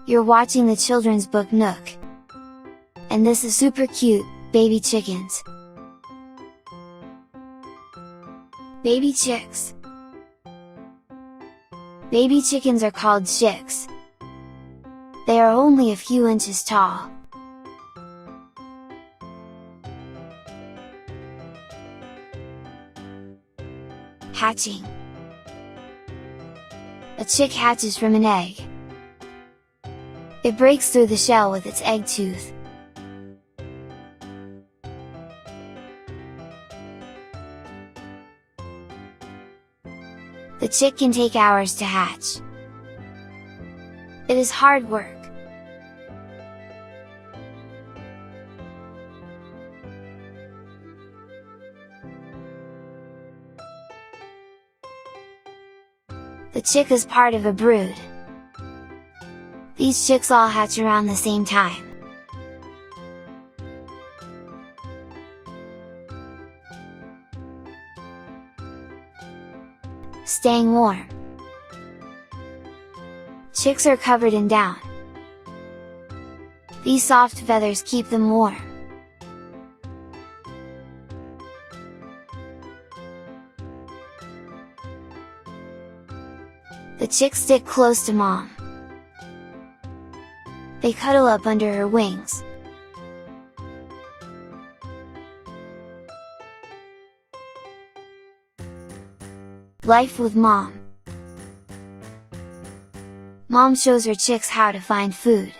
You're watching the children's book Nook. And this is super cute, baby chickens. Baby chicks. Baby chickens are called chicks. They are only a few inches tall. Hatching. A chick hatches from an egg. It breaks through the shell with its egg tooth. The chick can take hours to hatch. It is hard work. The chick is part of a brood. These chicks all hatch around the same time. Staying warm. Chicks are covered in down. These soft feathers keep them warm. The chicks stick close to mom. They cuddle up under her wings. Life with mom. Mom shows her chicks how to find food.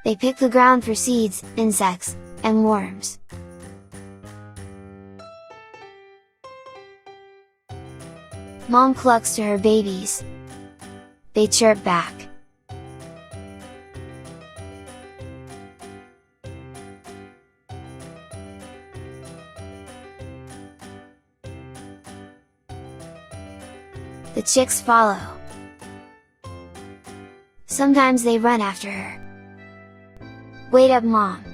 They pick the ground for seeds, insects, and worms. Mom clucks to her babies. They chirp back. The chicks follow. Sometimes they run after her. Wait up, mom!